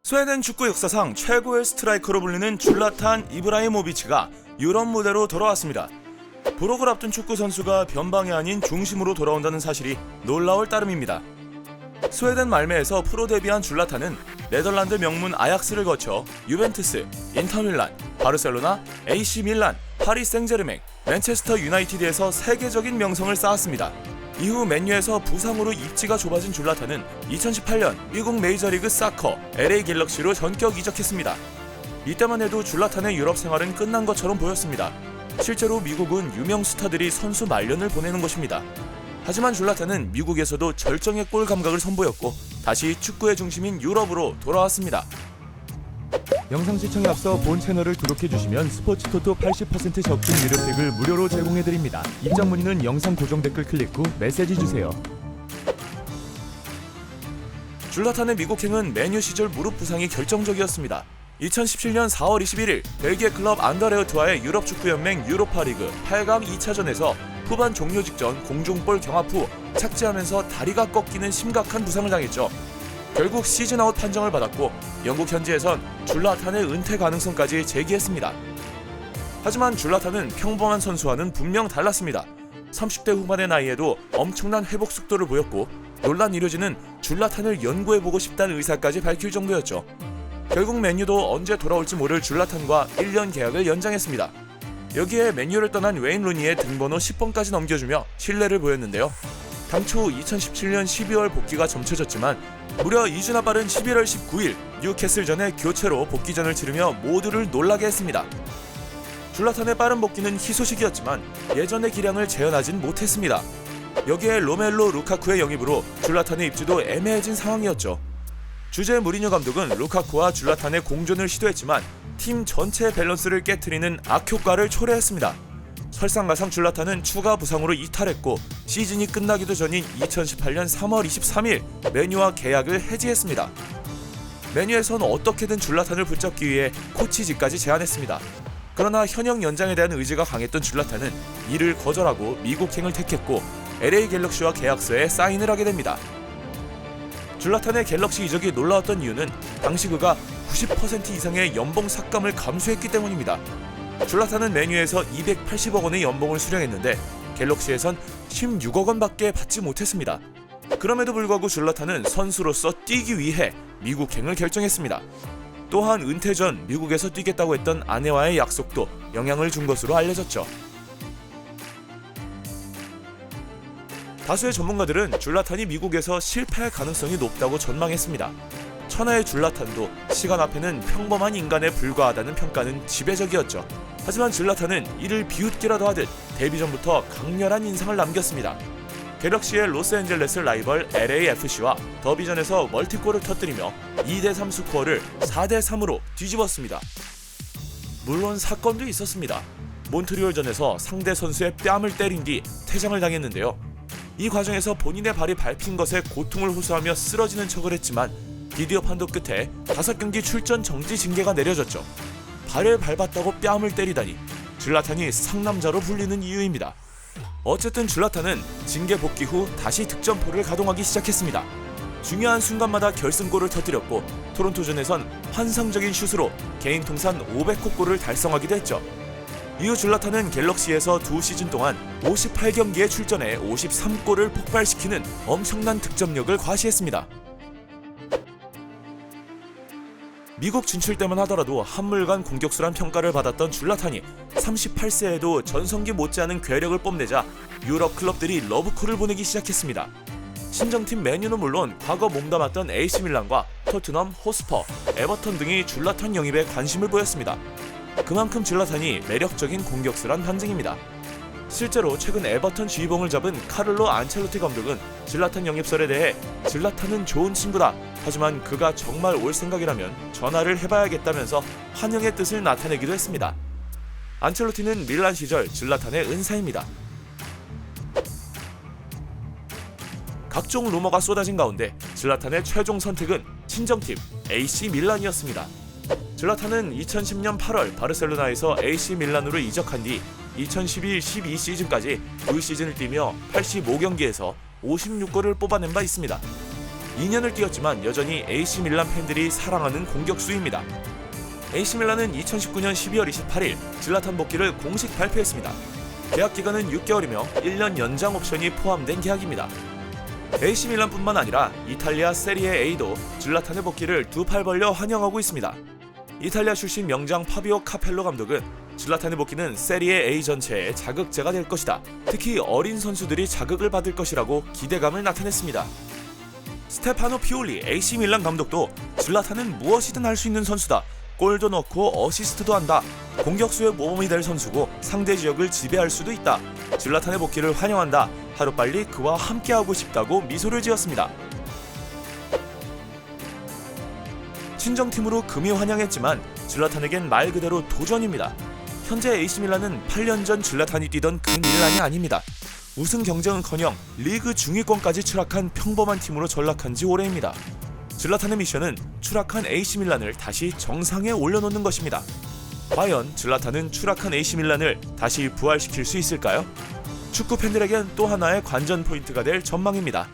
스웨덴 축구 역사상 최고의 스트라이커로 불리는 줄라탄 이브라히모비치가 유럽 무대로 돌아왔습니다. 브록을 앞둔 축구 선수가 변방이 아닌 중심으로 돌아온다는 사실이 놀라울 따름입니다. 스웨덴 말메에서 프로 데뷔한 줄라탄은 네덜란드 명문 아약스를 거쳐 유벤투스, 인터밀란, 바르셀로나, AC 밀란, 파리 생제르맹, 맨체스터 유나이티드에서 세계적인 명성을 쌓았습니다. 이후 맨유에서 부상으로 입지가 좁아진 줄라탄은 2018년 미국 메이저리그 사커 LA 갤럭시로 전격 이적했습니다. 이때만 해도 줄라탄의 유럽 생활은 끝난 것처럼 보였습니다. 실제로 미국은 유명 스타들이 선수 말년을 보내는 곳입니다. 하지만 줄라탄은 미국에서도 절정의 골 감각을 선보였고 다시 축구의 중심인 유럽으로 돌아왔습니다. 영상 시청에 앞서 본 채널을 구독해주시면 스포츠토토 80% 적중 유료팩을 무료로 제공해드립니다. 입장 문의는 영상 고정 댓글 클릭 후 메시지 주세요. 줄라탄의 미국행은 맨유 시절 무릎 부상이 결정적이었습니다. 2017년 4월 21일 벨기에 클럽 안더레어트와의 유럽 축구연맹 유로파리그 8강 2차전에서 후반 종료 직전 공중볼 경합 후 착지하면서 다리가 꺾이는 심각한 부상을 당했죠. 결국 시즌아웃 판정을 받았고 영국 현지에선 줄라탄의 은퇴 가능성까지 제기했습니다. 하지만 줄라탄은 평범한 선수와는 분명 달랐습니다. 30대 후반의 나이에도 엄청난 회복 속도를 보였고 논란 이루지는 줄라탄을 연구해보고 싶다는 의사까지 밝힐 정도였죠. 결국 맨유도 언제 돌아올지 모를 줄라탄과 1년 계약을 연장했습니다. 여기에 맨유를 떠난 웨인 루니의 등번호 10번까지 넘겨주며 신뢰를 보였는데요. 당초 2017년 12월 복귀가 점쳐졌지만 무려 2주나 빠른 11월 19일 뉴캐슬전의 교체로 복귀전을 치르며 모두를 놀라게 했습니다. 줄라탄의 빠른 복귀는 희소식이었지만 예전의 기량을 재현하진 못했습니다. 여기에 로멜로 루카쿠의 영입으로 줄라탄의 입지도 애매해진 상황이었죠. 주제 무리뉴 감독은 루카쿠와 줄라탄의 공존을 시도했지만 팀 전체의 밸런스를 깨트리는 악효과를 초래했습니다. 설상가상 줄라탄은 추가 부상으로 이탈했고 시즌이 끝나기도 전인 2018년 3월 23일 맨유와 계약을 해지했습니다. 맨유에선 어떻게든 줄라탄을 붙잡기 위해 코치직까지 제안했습니다. 그러나 현역 연장에 대한 의지가 강했던 줄라탄은 이를 거절하고 미국행을 택했고 LA 갤럭시와 계약서에 사인을 하게 됩니다. 줄라탄의 갤럭시 이적이 놀라웠던 이유는 당시 그가 90% 이상의 연봉 삭감을 감수했기 때문입니다. 줄라탄은 맨유에서 280억 원의 연봉을 수령했는데 갤럭시에선 16억 원밖에 받지 못했습니다. 그럼에도 불구하고 줄라탄은 선수로서 뛰기 위해 미국행을 결정했습니다. 또한 은퇴 전 미국에서 뛰겠다고 했던 아내와의 약속도 영향을 준 것으로 알려졌죠. 다수의 전문가들은 줄라탄이 미국에서 실패할 가능성이 높다고 전망했습니다. 천하의 줄라탄도 시간 앞에는 평범한 인간에 불과하다는 평가는 지배적이었죠. 하지만 줄라탄은 이를 비웃기라도 하듯 데뷔 전부터 강렬한 인상을 남겼습니다. 갤럭시의 로스앤젤레스 라이벌 LAFC와 더비전에서 멀티골을 터뜨리며 2대3 스코어를 4대3으로 뒤집었습니다. 물론 사건도 있었습니다. 몬트리올전에서 상대 선수의 뺨을 때린 뒤 퇴장을 당했는데요. 이 과정에서 본인의 발이 밟힌 것에 고통을 호소하며 쓰러지는 척을 했지만 비디오 판독 끝에 5경기 출전 정지 징계가 내려졌죠. 발을 밟았다고 뺨을 때리다니 줄라탄이 상남자로 불리는 이유입니다. 어쨌든 줄라탄은 징계 복귀 후 다시 득점포를 가동하기 시작했습니다. 중요한 순간마다 결승골을 터뜨렸고 토론토전에선 환상적인 슛으로 개인 통산 500호 골을 달성하기도 했죠. 이후 줄라탄은 갤럭시에서 2시즌 동안 58경기에 출전해 53골을 폭발시키는 엄청난 득점력을 과시했습니다. 미국 진출 때만 하더라도 한물간 공격수란 평가를 받았던 줄라탄이 38세에도 전성기 못지않은 괴력을 뽐내자 유럽 클럽들이 러브콜을 보내기 시작했습니다. 신정팀 맨유는 물론 과거 몸담았던 AC 밀란과 토트넘, 호스퍼, 에버턴 등이 줄라탄 영입에 관심을 보였습니다. 그만큼 줄라탄이 매력적인 공격수란 반증입니다. 실제로 최근 에버턴 지휘봉을 잡은 카를로 안첼로티 감독은 줄라탄 영입설에 대해 줄라탄은 좋은 친구다. 하지만 그가 정말 올 생각이라면 전화를 해봐야겠다면서 환영의 뜻을 나타내기도 했습니다. 안첼로티는 밀란 시절 줄라탄의 은사입니다. 각종 루머가 쏟아진 가운데 줄라탄의 최종 선택은 친정팀 AC 밀란이었습니다. 줄라탄은 2010년 8월 바르셀로나에서 AC 밀란으로 이적한 뒤 2011-12 시즌까지 그 시즌을 뛰며 85경기에서 56골을 뽑아낸 바 있습니다. 2년을 뛰었지만 여전히 AC 밀란 팬들이 사랑하는 공격수입니다. AC 밀란은 2019년 12월 28일 질라탄 복귀를 공식 발표했습니다. 계약 기간은 6개월이며 1년 연장 옵션이 포함된 계약입니다. AC 밀란뿐만 아니라 이탈리아 세리에 A도 질라탄의 복귀를 두 팔 벌려 환영하고 있습니다. 이탈리아 출신 명장 파비오 카펠로 감독은 질라탄의 복귀는 세리에 A 전체에 자극제가 될 것이다. 특히 어린 선수들이 자극을 받을 것이라고 기대감을 나타냈습니다. 스테파노 피올리 AC 밀란 감독도 질라탄은 무엇이든 할 수 있는 선수다. 골도 넣고 어시스트도 한다. 공격수의 모범이 될 선수고 상대 지역을 지배할 수도 있다. 질라탄의 복귀를 환영한다. 하루빨리 그와 함께하고 싶다고 미소를 지었습니다. 친정팀으로 금이 환영했지만 질라탄에겐 말 그대로 도전입니다. 현재 AC 밀란은 8년 전 질라탄이 뛰던 그 밀란이 아닙니다. 우승 경쟁은커녕 리그 중위권까지 추락한 평범한 팀으로 전락한 지 오래입니다. 질라탄의 미션은 추락한 AC 밀란을 다시 정상에 올려놓는 것입니다. 과연 질라탄은 추락한 AC 밀란을 다시 부활시킬 수 있을까요? 축구 팬들에겐 또 하나의 관전 포인트가 될 전망입니다.